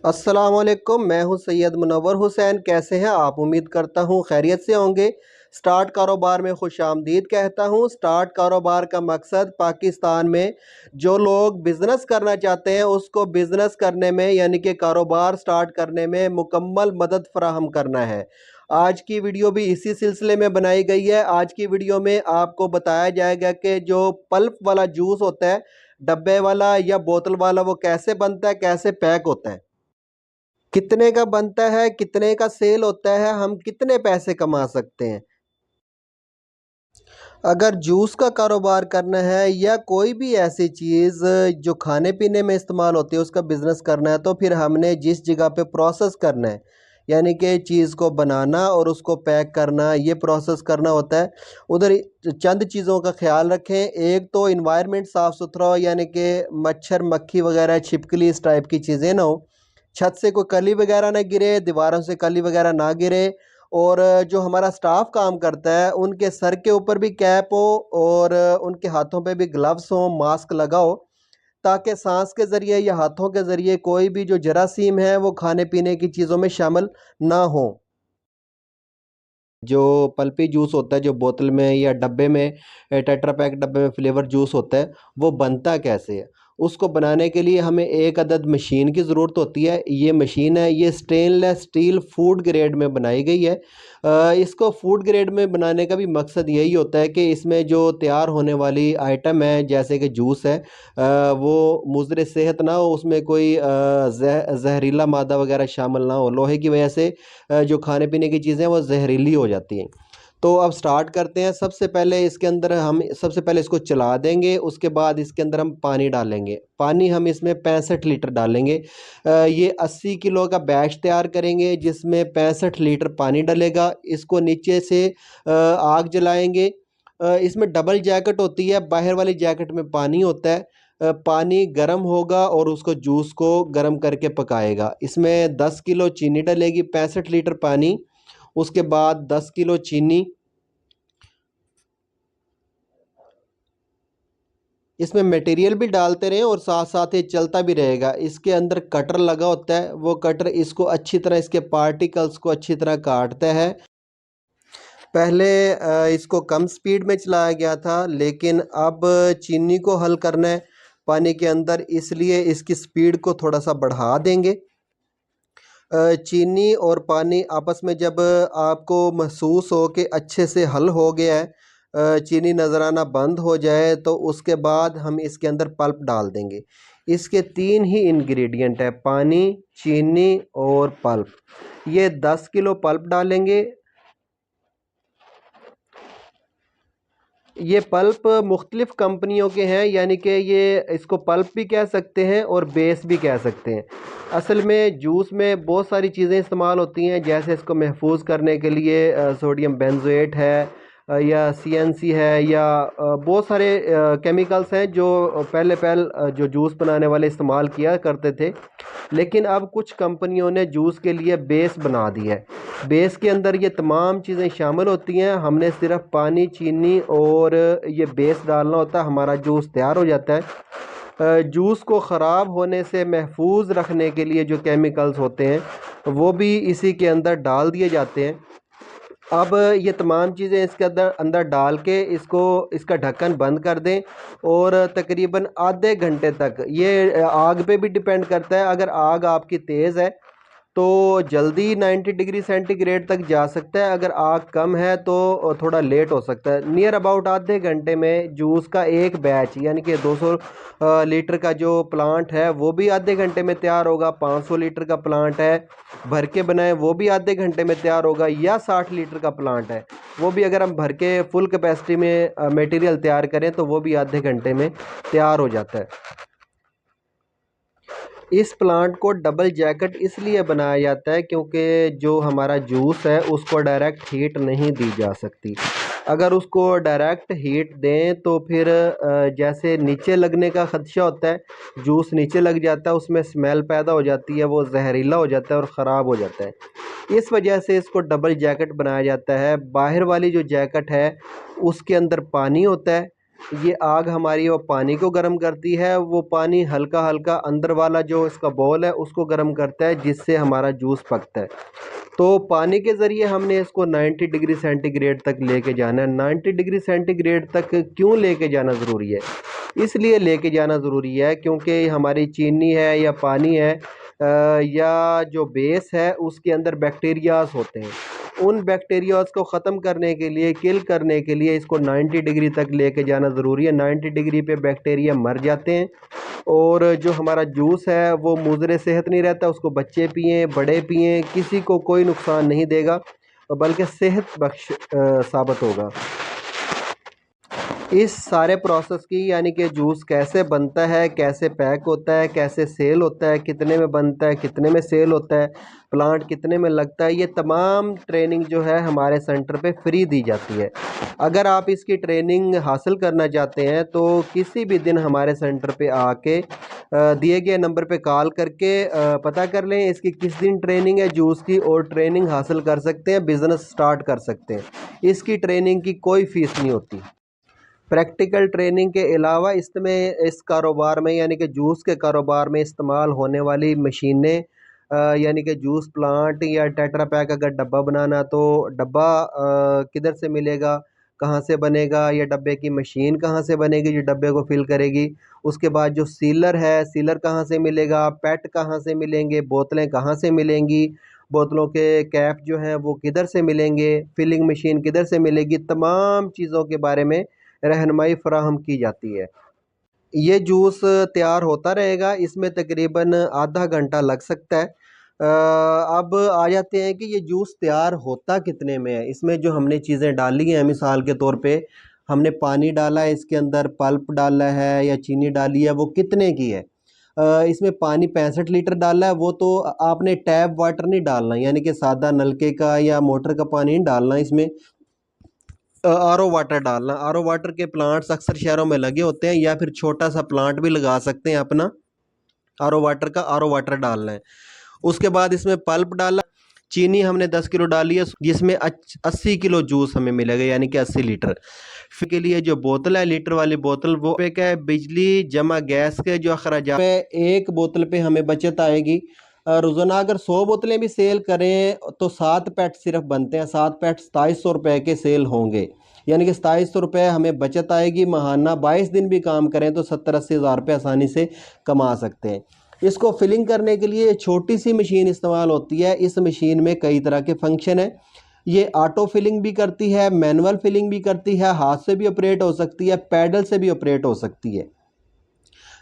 अस्सलाम वालेकुम, मैं हूं सैयद मुनव्वर हुसैन। कैसे हैं आप? उम्मीद करता हूं खैरियत से होंगे। स्टार्ट कारोबार में खुशामदीद कहता हूं। स्टार्ट कारोबार का मकसद पाकिस्तान में जो लोग बिज़नेस करना चाहते हैं उसको बिज़नेस करने में यानी कि कारोबार स्टार्ट करने में मुकम्मल मदद फराहम करना है। आज की वीडियो भी इसी सिलसिले में बनाई गई है। आज की वीडियो में आपको बताया जाएगा कि जो पल्प वाला जूस होता है, डब्बे वाला या बोतल वाला, वो कैसे बनता है, कैसे पैक होता है, कितने का बनता है, कितने का सेल होता है, हम कितने पैसे कमा सकते हैं। अगर जूस का कारोबार करना है या कोई भी ऐसी चीज़ जो खाने पीने में इस्तेमाल होती है उसका बिज़नेस करना है, तो फिर हमने जिस जगह पे प्रोसेस करना है यानी कि चीज़ को बनाना और उसको पैक करना, ये प्रोसेस करना होता है, उधर चंद चीज़ों का ख्याल रखें। एक तो इन्वायरमेंट साफ़ सुथरा हो, यानी कि मच्छर मक्खी वगैरह छिपकली इस टाइप की चीज़ें ना हो, छत से कोई कली वगैरह ना गिरे, दीवारों से कली वगैरह ना गिरे, और जो हमारा स्टाफ काम करता है उनके सर के ऊपर भी कैप हो और उनके हाथों पे भी ग्लव्स हो, मास्क लगा हो, ताकि सांस के ज़रिए या हाथों के ज़रिए कोई भी जो जरासीम है वो खाने पीने की चीज़ों में शामिल ना हो। जो पल्पी जूस होता है जो बोतल में या डब्बे में, टेट्रा पैक डब्बे में फ्लेवर जूस होता है, वो बनता कैसे है? उसको बनाने के लिए हमें एक अदद मशीन की ज़रूरत होती है। ये मशीन है, ये स्टेनलेस स्टील फूड ग्रेड में बनाई गई है। इसको फूड ग्रेड में बनाने का भी मकसद यही होता है कि इसमें जो तैयार होने वाली आइटम है जैसे कि जूस है, वो मुज़र सेहत ना हो, उसमें कोई जहरीला मादा वगैरह शामिल ना हो। लोहे की वजह से जो खाने पीने की चीज़ें वो जहरीली हो जाती हैं। तो अब स्टार्ट करते हैं। सबसे पहले इसके अंदर हम सबसे पहले इसको चला देंगे, उसके बाद इसके अंदर हम पानी डालेंगे। पानी हम इसमें 65 लीटर डालेंगे। ये 80 किलो का बैच तैयार करेंगे जिसमें 65 लीटर पानी डलेगा। इसको नीचे से आग जलाएँगे। इसमें डबल जैकेट होती है, बाहर वाली जैकेट में पानी होता है। पानी गर्म होगा और उसको जूस को गर्म करके पकाएगा। इसमें 10 किलो चीनी डलेगी, 65 लीटर पानी, उसके बाद 10 किलो चीनी, इसमें मटेरियल भी डालते रहें और साथ साथ ये चलता भी रहेगा। इसके अंदर कटर लगा होता है, वो कटर इसको अच्छी तरह, इसके पार्टिकल्स को अच्छी तरह काटता है। पहले इसको कम स्पीड में चलाया गया था, लेकिन अब चीनी को हल करना है पानी के अंदर, इसलिए इसकी स्पीड को थोड़ा सा बढ़ा देंगे। चीनी और पानी आपस में जब आपको महसूस हो कि अच्छे से हल हो गया है, चीनी नज़र आना बंद हो जाए, तो उसके बाद हम इसके अंदर पल्प डाल देंगे। इसके 3 ही इंग्रेडिएंट है, पानी, चीनी और पल्प। ये 10 किलो पल्प डालेंगे। ये पल्प मुख्तलिफ़ कंपनियों के हैं, यानी कि ये इसको पल्प भी कह सकते हैं और बेस भी कह सकते हैं। असल में जूस में बहुत सारी चीज़ें इस्तेमाल होती हैं, जैसे इसको महफूज करने के लिए सोडियम बेंजोएट है, या सीएनसी है, या बहुत सारे केमिकल्स हैं जो जो जूस बनाने वाले इस्तेमाल किया करते थे। लेकिन अब कुछ कंपनियों ने जूस के लिए बेस बना दिया है। बेस के अंदर ये तमाम चीज़ें शामिल होती हैं। हमने सिर्फ पानी, चीनी और ये बेस डालना होता है, हमारा जूस तैयार हो जाता है। जूस को ख़राब होने से महफूज रखने के लिए जो केमिकल्स होते हैं वो भी इसी के अंदर डाल दिए जाते हैं। अब ये तमाम चीज़ें इसके अंदर अंदर डाल के इसको, इसका ढक्कन बंद कर दें और तकरीबन आधे घंटे तक, ये आग पे भी डिपेंड करता है। अगर आग आपकी तेज़ है तो जल्दी 90 डिग्री सेंटीग्रेड तक जा सकता है, अगर आग कम है तो थोड़ा लेट हो सकता है। नियर अबाउट आधे घंटे में जूस का एक बैच यानी कि 200 लीटर का जो प्लांट है वो भी आधे घंटे में तैयार होगा। 500 लीटर का प्लांट है, भर के बनाएं, वो भी आधे घंटे में तैयार होगा। या 60 लीटर का प्लांट है, वो भी अगर हम भर के फुल कैपेसिटी में मटेरियल तैयार करें तो वो भी आधे घंटे में तैयार हो जाता है। इस प्लांट को डबल जैकेट इसलिए बनाया जाता है क्योंकि जो हमारा जूस है उसको डायरेक्ट हीट नहीं दी जा सकती। अगर उसको डायरेक्ट हीट दें तो फिर जैसे नीचे लगने का ख़दशा होता है, जूस नीचे लग जाता है, उसमें स्मेल पैदा हो जाती है, वो जहरीला हो जाता है और ख़राब हो जाता है। इस वजह से इसको डबल जैकेट बनाया जाता है। बाहर वाली जो जैकेट है उसके अंदर पानी होता है, ये आग हमारी वो पानी को गर्म करती है, वो पानी हल्का हल्का अंदर वाला जो इसका बॉल है उसको गर्म करता है, जिससे हमारा जूस पकता है। तो पानी के ज़रिए हमने इसको 90 डिग्री सेंटीग्रेड तक लेके जाना है। 90 डिग्री सेंटीग्रेड तक क्यों लेके जाना ज़रूरी है? इसलिए लेके जाना ज़रूरी है क्योंकि हमारी चीनी है या पानी है या जो बेस है उसके अंदर बैक्टीरियाज़ होते हैं। उन बैक्टीरियाज़ को ख़त्म करने के लिए, किल करने के लिए इसको 90 डिग्री तक लेके जाना ज़रूरी है। 90 डिग्री पे बैक्टीरिया मर जाते हैं और जो हमारा जूस है वो मुज़र सेहत नहीं रहता। उसको बच्चे पिएँ, बड़े पिएँ, किसी को कोई नुकसान नहीं देगा, बल्कि सेहत बख्श साबित होगा। इस सारे प्रोसेस की यानी कि जूस कैसे बनता है, कैसे पैक होता है, कैसे सेल होता है, कितने में बनता है, कितने में सेल होता है, प्लांट कितने में लगता है, ये तमाम ट्रेनिंग जो है हमारे सेंटर पे फ्री दी जाती है। अगर आप इसकी ट्रेनिंग हासिल करना चाहते हैं तो किसी भी दिन हमारे सेंटर पे आके दिए गए नंबर पे कॉल करके पता कर लें इसकी किस दिन ट्रेनिंग है जूस की, और ट्रेनिंग हासिल कर सकते हैं, बिज़नेस स्टार्ट कर सकते हैं। इसकी ट्रेनिंग की कोई फ़ीस नहीं होती। प्रैक्टिकल ट्रेनिंग के अलावा इसमें इस कारोबार में यानी कि जूस के कारोबार में इस्तेमाल होने वाली मशीनें यानी कि जूस प्लांट या टेट्रा पैक अगर डब्बा बनाना तो डब्बा किधर से मिलेगा, कहाँ से बनेगा, या डब्बे की मशीन कहाँ से बनेगी जो डब्बे को फिल करेगी। उसके बाद जो सीलर है, सीलर कहाँ से मिलेगा, पैट कहाँ से मिलेंगे, बोतलें कहाँ से मिलेंगी, बोतलों के कैप जो हैं वो किधर से मिलेंगे, फिलिंग मशीन किधर से मिलेगी, तमाम चीज़ों के बारे में रहनुमाई फ़राहम की जाती है। ये जूस तैयार होता रहेगा, इसमें तकरीबन आधा घंटा लग सकता है। अब आ जाते हैं कि ये जूस तैयार होता कितने में है। इसमें जो हमने चीज़ें डाली हैं, मिसाल के तौर पे हमने पानी डाला है, इसके अंदर पल्प डाला है या चीनी डाली है, वो कितने की है। इसमें पानी 65 लीटर डाला है, वो तो आपने टैप वाटर नहीं डालना, यानी कि सादा नलके का या मोटर का पानी नहीं डालना इसमें। आरओ वाटर डालना। आरओ वाटर के प्लांट्स अक्सर शहरों में लगे होते हैं, या फिर छोटा सा प्लांट भी लगा सकते हैं अपना। आरओ वाटर का आरओ वाटर डालना है। उसके बाद इसमें पल्प डाला, चीनी हमने 10 किलो डाली है, जिसमें 80 किलो जूस हमें मिलेगा, यानी कि 80 लीटर। फिर के लिए जो बोतल है, लीटर वाली बोतल, वो पे क्या है, बिजली जमा गैस के जो अखराजात पे एक बोतल पे हमें बचत आएगी। रोज़ाना अगर 100 बोतलें भी सेल करें तो 7 पैट सिर्फ बनते हैं। 7 पैट 2700 रुपये के सेल होंगे, यानी कि 2700 रुपये हमें बचत आएगी। माहाना 22 दिन भी काम करें तो 70-80 हज़ार रुपये आसानी से कमा सकते हैं। इसको फिलिंग करने के लिए छोटी सी मशीन इस्तेमाल होती है। इस मशीन में कई तरह के फंक्शन हैं। ये ऑटो फिलिंग भी करती है, मैनुअल फिलिंग भी करती है, हाथ से भी ऑपरेट हो सकती है, पैडल से भी ऑपरेट हो सकती है।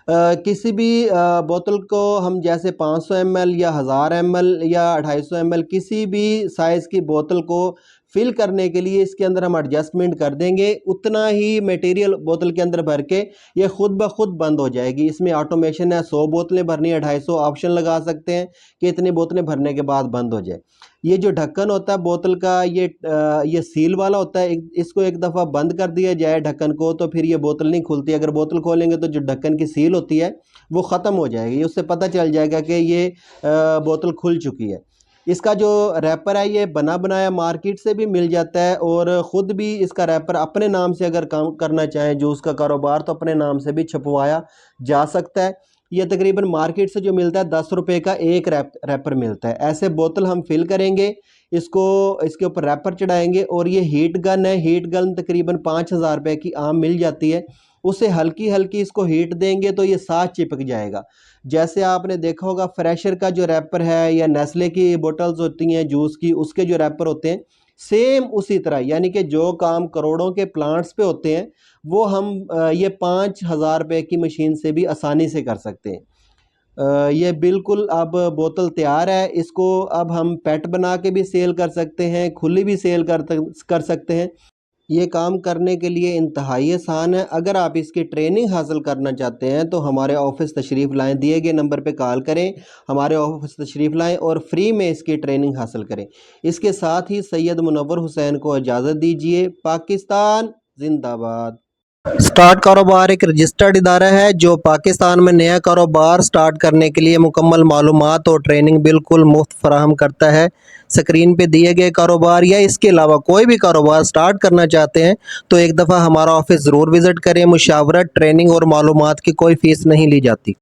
किसी भी बोतल को हम जैसे 500 ml या 1000 ml या 250 ml किसी भी साइज़ की बोतल को फिल करने के लिए इसके अंदर हम एडजस्टमेंट कर देंगे, उतना ही मटेरियल बोतल के अंदर भर के ये खुद ब खुद बंद हो जाएगी। इसमें ऑटोमेशन है, 100 बोतलें भरनी है, 250 ऑप्शन लगा सकते हैं कि इतनी बोतलें भरने के बाद बंद हो जाए। ये जो ढक्कन होता है बोतल का, ये सील वाला होता है। इसको एक दफ़ा बंद कर दिया जाए ढक्कन को तो फिर ये बोतल नहीं खुलती। अगर बोतल खोलेंगे तो जो ढक्कन की सील होती है वो ख़त्म हो जाएगी, उससे पता चल जाएगा कि ये बोतल खुल चुकी है। इसका जो रैपर है ये बना बनाया मार्केट से भी मिल जाता है, और ख़ुद भी इसका रैपर अपने नाम से अगर काम करना चाहें जूस का कारोबार तो अपने नाम से भी छपवाया जा सकता है। ये तकरीबन मार्केट से जो मिलता है 10 रुपये का एक रैपर मिलता है। ऐसे बोतल हम फिल करेंगे, इसको इसके ऊपर रैपर चढ़ाएंगे, और ये हीट गन है। हीट गन तकरीबन 5000 रुपये की आम मिल जाती है। उसे हल्की हल्की इसको हीट देंगे तो ये साथ चिपक जाएगा। जैसे आपने देखा होगा फ्रेशर का जो रैपर है या नेस्ले की बोतल्स होती हैं जूस की, उसके जो रैपर होते हैं सेम उसी तरह, यानी कि जो काम करोड़ों के प्लांट्स पे होते हैं वो हम ये 5000 रुपये की मशीन से भी आसानी से कर सकते हैं। ये बिल्कुल अब बोतल तैयार है। इसको अब हम पैट बना के भी सेल कर सकते हैं, खुली भी सेल कर सकते हैं। ये काम करने के लिए इंतहाई आसान है। अगर आप इसकी ट्रेनिंग हासिल करना चाहते हैं तो हमारे ऑफिस तशरीफ़ लाएँ, दिए गए नंबर पे कॉल करें, हमारे ऑफिस तशरीफ़ लाएँ और फ्री में इसकी ट्रेनिंग हासिल करें। इसके साथ ही सैयद मुनव्वर हुसैन को इजाज़त दीजिए। पाकिस्तान जिंदाबाद। स्टार्ट कारोबार एक रजिस्टर्ड इदारा है जो पाकिस्तान में नया कारोबार स्टार्ट करने के लिए मुकम्मल मालूमात और ट्रेनिंग बिल्कुल मुफ्त फराहम करता है। स्क्रीन पे दिए गए कारोबार या इसके अलावा कोई भी कारोबार स्टार्ट करना चाहते हैं तो एक दफ़ा हमारा ऑफिस ज़रूर विज़िट करें। मुशावरत, ट्रेनिंग और मालूमात की कोई फ़ीस नहीं ली जाती।